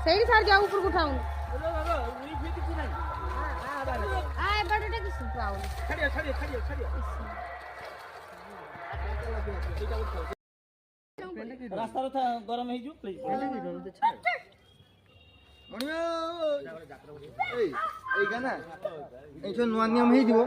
सही सार जाओ ऊपर उठाऊं रास्ता गरम हो नुआ नियम हो